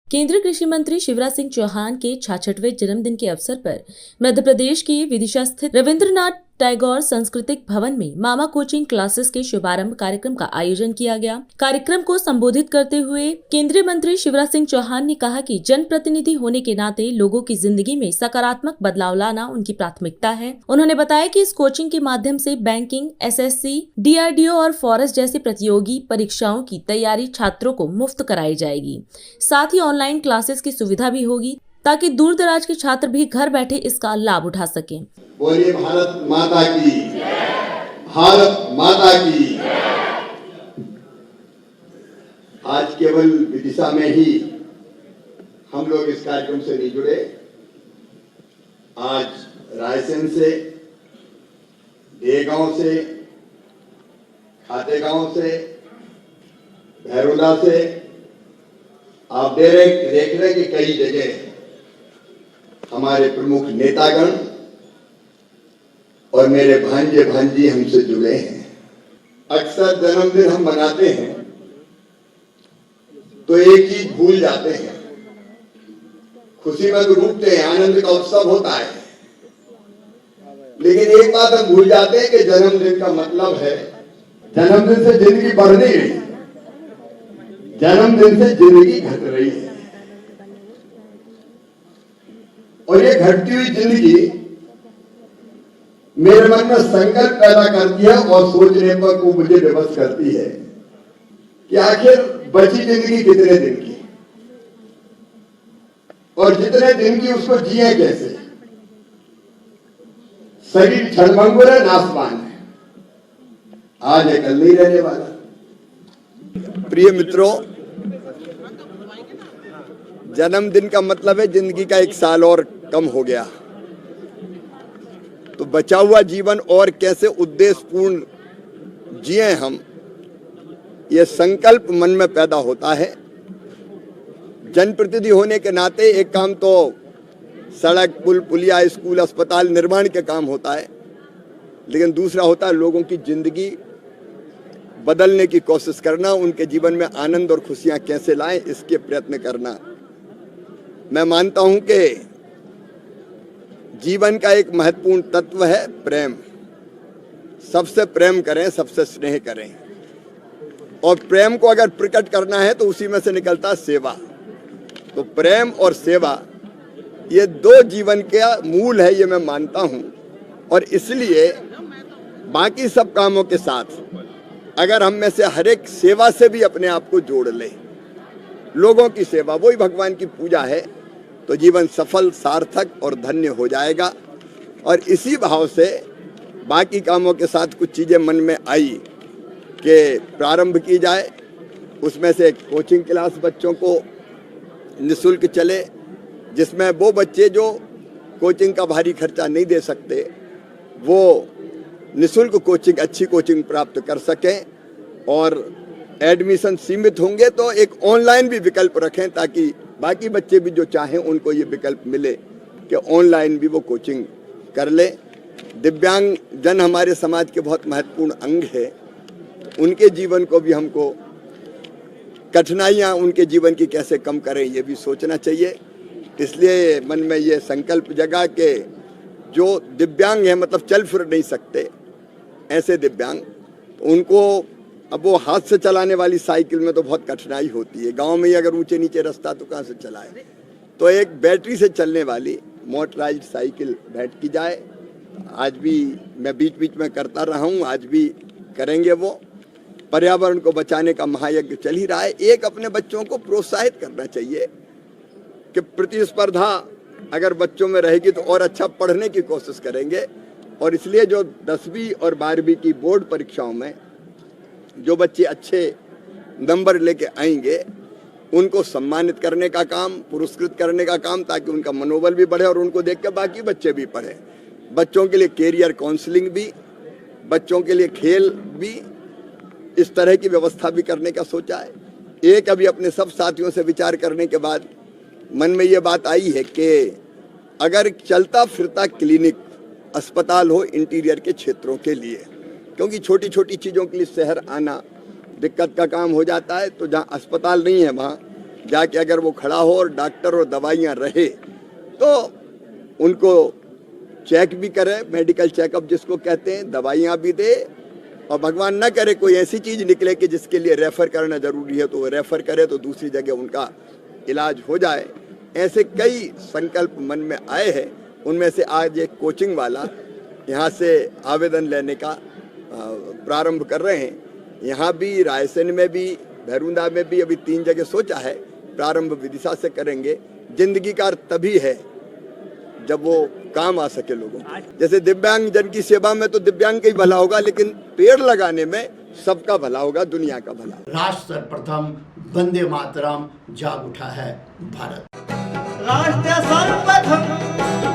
केंद्रीय कृषि मंत्री शिवराज सिंह चौहान के 66वें जन्मदिन के अवसर पर मध्य प्रदेश के विदिशा स्थित रविंद्रनाथ टैगोर सांस्कृतिक भवन में मामा कोचिंग क्लासेस के शुभारंभ कार्यक्रम का आयोजन किया गया। कार्यक्रम को संबोधित करते हुए केंद्रीय मंत्री शिवराज सिंह चौहान ने कहा कि जनप्रतिनिधि होने के नाते लोगों की जिंदगी में सकारात्मक बदलाव लाना उनकी प्राथमिकता है। उन्होंने बताया कि इस कोचिंग के माध्यम से बैंकिंग, SSC, DRDO और फॉरेस्ट जैसी प्रतियोगी परीक्षाओं की तैयारी छात्रों को मुफ्त कराई जाएगी। साथ ही ऑनलाइन क्लासेस की सुविधा भी होगी ताकि दूर दराज के छात्र भी घर बैठे इसका लाभ उठा सकें। बोलिए भारत माता की, भारत माता की। आज केवल विदिशा में ही हम लोग इस कार्यक्रम से नहीं जुड़े। आज रायसेन से, देगांव से, खातेगांव से, भैरोला से, आप देख रहे कि कई जगह हमारे प्रमुख नेतागण और मेरे भांजे भांजी हमसे जुड़े हैं। अक्सर जन्मदिन हम मनाते हैं तो एक चीज भूल जाते हैं, खुशी में तो डूबते हैं, आनंद का उत्सव होता है, लेकिन एक बात हम भूल जाते हैं कि जन्मदिन का मतलब है जन्मदिन से जिंदगी बढ़ नहीं रही, जन्मदिन से जिंदगी घट रही है। और ये घटती हुई जिंदगी मेरे मन में संकल्प पैदा करती है और सोचने पर को मुझे विवश करती है कि आखिर बची जिंदगी कितने दिन की, और जितने दिन की उसको जिए कैसे। शरीर क्षणभंगुर है, नाशवान है, आज है कल नहीं रहने वाला। प्रिय मित्रों, जन्मदिन का मतलब है जिंदगी का एक साल और कम हो गया, तो बचा हुआ जीवन और कैसे उद्देश्यपूर्ण जिए हम, ये संकल्प मन में पैदा होता है। जनप्रतिनिधि होने के नाते एक काम तो सड़क, पुल, पुलिया, स्कूल, अस्पताल निर्माण के काम होता है, लेकिन दूसरा होता है लोगों की जिंदगी बदलने की कोशिश करना, उनके जीवन में आनंद और खुशियां कैसे लाएं, इसके प्रयत्न करना। मैं मानता हूं कि जीवन का एक महत्वपूर्ण तत्व है प्रेम। सबसे प्रेम करें, सबसे स्नेह करें, और प्रेम को अगर प्रकट करना है तो उसी में से निकलता सेवा। तो प्रेम और सेवा ये दो जीवन का मूल है, ये मैं मानता हूं। और इसलिए बाकी सब कामों के साथ अगर हम में से हर एक सेवा से भी अपने आप को जोड़ ले, लोगों की सेवा वही भगवान की पूजा है, तो जीवन सफल, सार्थक और धन्य हो जाएगा। और इसी भाव से बाकी कामों के साथ कुछ चीज़ें मन में आई कि प्रारंभ की जाए। उसमें से एक कोचिंग क्लास बच्चों को निःशुल्क चले, जिसमें वो बच्चे जो कोचिंग का भारी खर्चा नहीं दे सकते वो निःशुल्क कोचिंग, अच्छी कोचिंग प्राप्त कर सकें। और एडमिशन सीमित होंगे तो एक ऑनलाइन भी विकल्प रखें, ताकि बाकी बच्चे भी जो चाहें उनको ये विकल्प मिले कि ऑनलाइन भी वो कोचिंग कर ले। दिव्यांग जन हमारे समाज के बहुत महत्वपूर्ण अंग है, उनके जीवन को भी हमको, कठिनाइयाँ उनके जीवन की कैसे कम करें ये भी सोचना चाहिए। इसलिए मन में ये संकल्प जगा कि जो दिव्यांग है, मतलब चल फिर नहीं सकते, ऐसे दिव्यांग, उनको अब वो हाथ से चलाने वाली साइकिल में तो बहुत कठिनाई होती है, गांव में ही अगर ऊंचे नीचे रास्ता तो कहाँ से चलाए, तो एक बैटरी से चलने वाली मोटराइज्ड साइकिल भेंट की जाए। आज भी मैं बीच बीच में करता रहा हूँ, आज भी करेंगे। वो पर्यावरण को बचाने का महायज्ञ चल ही रहा है। एक अपने बच्चों को प्रोत्साहित करना चाहिए कि प्रतिस्पर्धा अगर बच्चों में रहेगी तो और अच्छा पढ़ने की कोशिश करेंगे। और इसलिए जो 10वीं और 12वीं की बोर्ड परीक्षाओं में जो बच्चे अच्छे नंबर लेके आएंगे उनको सम्मानित करने का काम, पुरस्कृत करने का काम, ताकि उनका मनोबल भी बढ़े और उनको देख कर बाकी बच्चे भी पढ़े। बच्चों के लिए कैरियर काउंसलिंग भी, बच्चों के लिए खेल भी, इस तरह की व्यवस्था भी करने का सोचा है। एक अभी अपने सब साथियों से विचार करने के बाद मन में ये बात आई है कि अगर चलता फिरता क्लिनिक, अस्पताल हो इंटीरियर के क्षेत्रों के लिए, क्योंकि छोटी छोटी चीज़ों के लिए शहर आना दिक्कत का काम हो जाता है। तो जहाँ अस्पताल नहीं है वहाँ जाके अगर वो खड़ा हो और डॉक्टर और दवाइयाँ रहे तो उनको चेक भी करे, मेडिकल चेकअप जिसको कहते हैं, दवाइयाँ भी दे, और भगवान ना करे कोई ऐसी चीज़ निकले कि जिसके लिए रेफ़र करना ज़रूरी है तो वो रेफ़र करे तो दूसरी जगह उनका इलाज हो जाए। ऐसे कई संकल्प मन में आए हैं, उनमें से आज एक कोचिंग वाला यहाँ से आवेदन लेने का प्रारंभ कर रहे हैं। यहाँ भी, रायसेन में भी, भैरुंदा में भी अभी 3 जगह सोचा है, प्रारंभ विदिशा से करेंगे। जिंदगी का अर्थ तभी है जब वो काम आ सके लोगों को। जैसे दिव्यांग जन की सेवा में तो दिव्यांग का ही भला होगा, लेकिन पेड़ लगाने में सबका भला होगा, दुनिया का भला। राष्ट्र सर्वप्रथम, वंदे मातरम, जाग उठा है भारत। राष्ट्र सर्वप्रथम